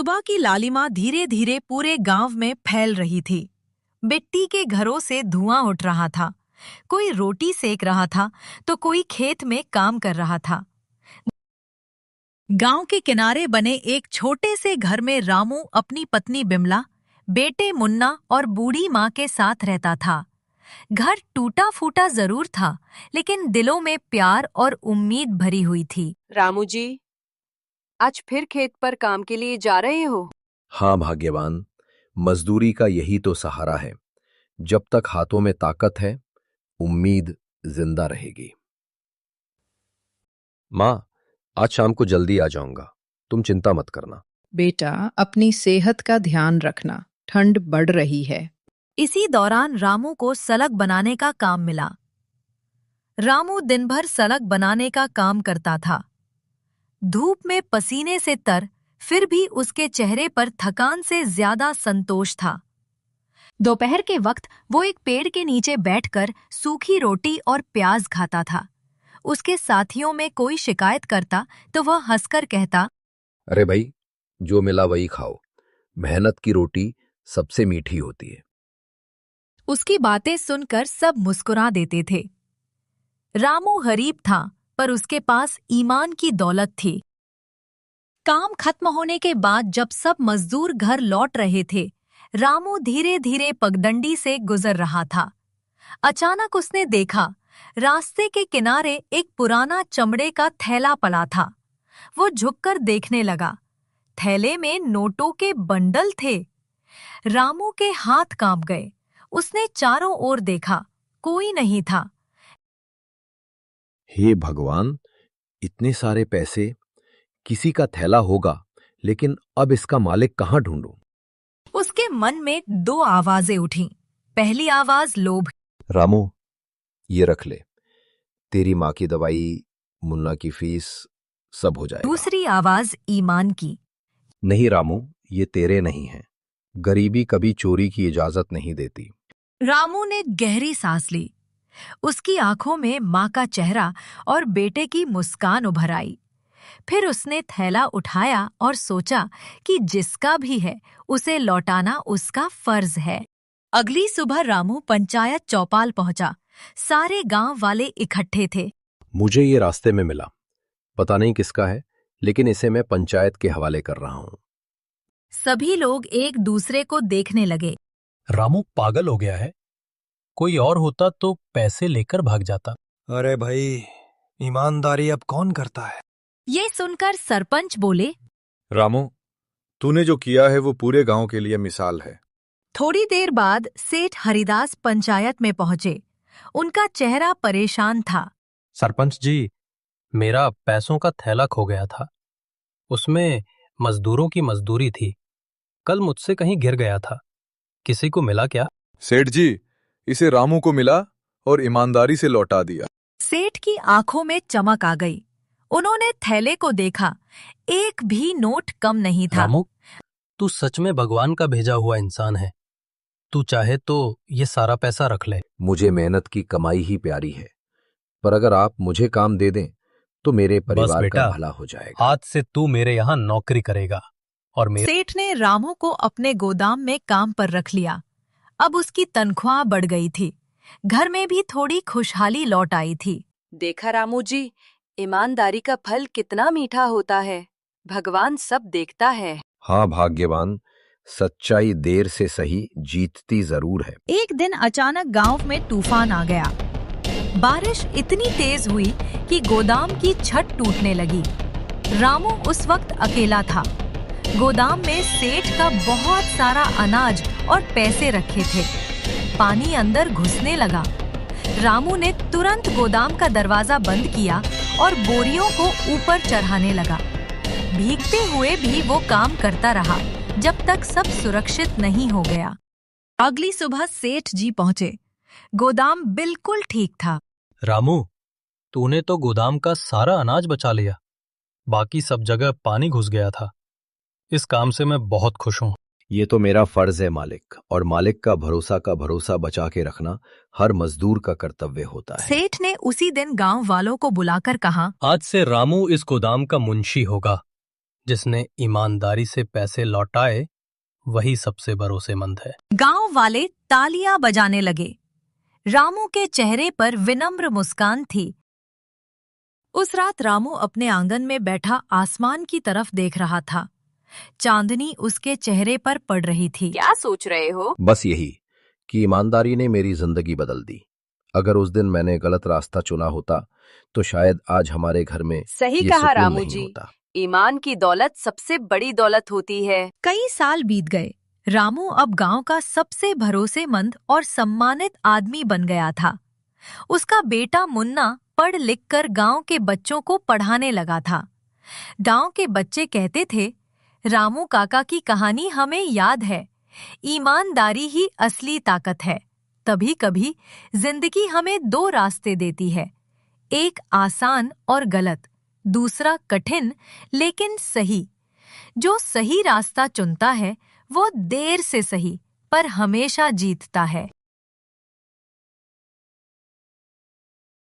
सुबह की लालिमा धीरे धीरे पूरे गांव में फैल रही थी। मिट्टी के घरों से धुआं उठ रहा था। कोई रोटी सेक रहा था तो कोई खेत में काम कर रहा था। गांव के किनारे बने एक छोटे से घर में रामू अपनी पत्नी बिमला, बेटे मुन्ना और बूढ़ी माँ के साथ रहता था। घर टूटा फूटा जरूर था, लेकिन दिलों में प्यार और उम्मीद भरी हुई थी। रामू जी, आज फिर खेत पर काम के लिए जा रहे हो? हाँ भाग्यवान, मजदूरी का यही तो सहारा है। जब तक हाथों में ताकत है, उम्मीद जिंदा रहेगी। माँ, आज शाम को जल्दी आ जाऊंगा, तुम चिंता मत करना। बेटा, अपनी सेहत का ध्यान रखना, ठंड बढ़ रही है। इसी दौरान रामू को सड़क बनाने का काम मिला। रामू दिन भर सड़क बनाने का काम करता था। धूप में पसीने से तर, फिर भी उसके चेहरे पर थकान से ज्यादा संतोष था। दोपहर के वक्त वो एक पेड़ के नीचे बैठकर सूखी रोटी और प्याज खाता था। उसके साथियों में कोई शिकायत करता तो वह हंसकर कहता, अरे भाई, जो मिला वही खाओ, मेहनत की रोटी सबसे मीठी होती है। उसकी बातें सुनकर सब मुस्कुरा देते थे। रामू गरीब था, पर उसके पास ईमान की दौलत थी। काम खत्म होने के बाद जब सब मजदूर घर लौट रहे थे, रामू धीरे धीरे पगडंडी से गुजर रहा था। अचानक उसने देखा, रास्ते के किनारे एक पुराना चमड़े का थैला पड़ा था। वो झुककर देखने लगा। थैले में नोटों के बंडल थे। रामू के हाथ कांप गए। उसने चारों ओर देखा, कोई नहीं था। हे भगवान, इतने सारे पैसे, किसी का थैला होगा, लेकिन अब इसका मालिक कहाँ ढूंढूं? उसके मन में दो आवाजें उठीं। पहली आवाज लोभ। रामू, ये रख ले, तेरी माँ की दवाई, मुन्ना की फीस, सब हो जाएगा। दूसरी आवाज ईमान की। नहीं रामू, ये तेरे नहीं हैं। गरीबी कभी चोरी की इजाजत नहीं देती। रामू ने गहरी सांस ली। उसकी आंखों में माँ का चेहरा और बेटे की मुस्कान उभर आई। फिर उसने थैला उठाया और सोचा कि जिसका भी है उसे लौटाना उसका फर्ज है। अगली सुबह रामू पंचायत चौपाल पहुंचा। सारे गांव वाले इकट्ठे थे। मुझे ये रास्ते में मिला, पता नहीं किसका है, लेकिन इसे मैं पंचायत के हवाले कर रहा हूं। सभी लोग एक दूसरे को देखने लगे। रामू पागल हो गया है, कोई और होता तो पैसे लेकर भाग जाता। अरे भाई, ईमानदारी अब कौन करता है? ये सुनकर सरपंच बोले, रामू, तूने जो किया है वो पूरे गांव के लिए मिसाल है। थोड़ी देर बाद सेठ हरिदास पंचायत में पहुंचे। उनका चेहरा परेशान था। सरपंच जी, मेरा पैसों का थैला खो गया था। उसमें मजदूरों की मजदूरी थी। कल मुझसे कहीं गिर गया था। किसी को मिला क्या? सेठ जी, इसे रामू को मिला और ईमानदारी से लौटा दिया। सेठ की आंखों में चमक आ गई। उन्होंने थैले को देखा, एक भी नोट कम नहीं था। रामू, तू सच में भगवान का भेजा हुआ इंसान है। तू चाहे तो ये सारा पैसा रख ले। मुझे मेहनत की कमाई ही प्यारी है, पर अगर आप मुझे काम दे दें तो मेरे परिवार का भला हो जाएगा। आज से तू मेरे यहाँ नौकरी करेगा और सेठ ने रामू को अपने गोदाम में काम पर रख लिया। अब उसकी तनख्वाह बढ़ गई थी। घर में भी थोड़ी खुशहाली लौट आई थी। देखा रामू जी, ईमानदारी का फल कितना मीठा होता है। भगवान सब देखता है। हाँ भाग्यवान, सच्चाई देर से सही जीतती जरूर है। एक दिन अचानक गांव में तूफान आ गया। बारिश इतनी तेज हुई कि गोदाम की छत टूटने लगी। रामू उस वक्त अकेला था। गोदाम में सेठ का बहुत सारा अनाज और पैसे रखे थे। पानी अंदर घुसने लगा। रामू ने तुरंत गोदाम का दरवाजा बंद किया और बोरियों को ऊपर चढ़ाने लगा। भीगते हुए भी वो काम करता रहा जब तक सब सुरक्षित नहीं हो गया। अगली सुबह सेठ जी पहुंचे। गोदाम बिल्कुल ठीक था। रामू, तूने तो गोदाम का सारा अनाज बचा लिया। बाकी सब जगह पानी घुस गया था। इस काम से मैं बहुत खुश हूँ। ये तो मेरा फर्ज है मालिक, और मालिक का भरोसा बचा के रखना हर मजदूर का कर्तव्य होता है। सेठ ने उसी दिन गांव वालों को बुलाकर कहा, आज से रामू इस गोदाम का मुंशी होगा। जिसने ईमानदारी से पैसे लौटाए वही सबसे भरोसेमंद है। गांव वाले तालियां बजाने लगे। रामू के चेहरे पर विनम्र मुस्कान थी। उस रात रामू अपने आंगन में बैठा आसमान की तरफ देख रहा था। चांदनी उसके चेहरे पर पड़ रही थी। क्या सोच रहे हो? बस यही कि ईमानदारी ने मेरी जिंदगी बदल दी। अगर उस दिन मैंने गलत रास्ता चुना होता तो शायद आज हमारे घर में सही ये कहा सुकून रामू नहीं जी। होता। ईमान की दौलत सबसे बड़ी दौलत होती है। कई साल बीत गए। रामू अब गांव का सबसे भरोसेमंद और सम्मानित आदमी बन गया था। उसका बेटा मुन्ना पढ़ लिख कर गांव के बच्चों को पढ़ाने लगा था। गांव के बच्चे कहते थे, रामू काका की कहानी हमें याद है। ईमानदारी ही असली ताकत है। कभी कभी जिंदगी हमें दो रास्ते देती है, एक आसान और गलत, दूसरा कठिन लेकिन सही। जो सही रास्ता चुनता है वो देर से सही पर हमेशा जीतता है।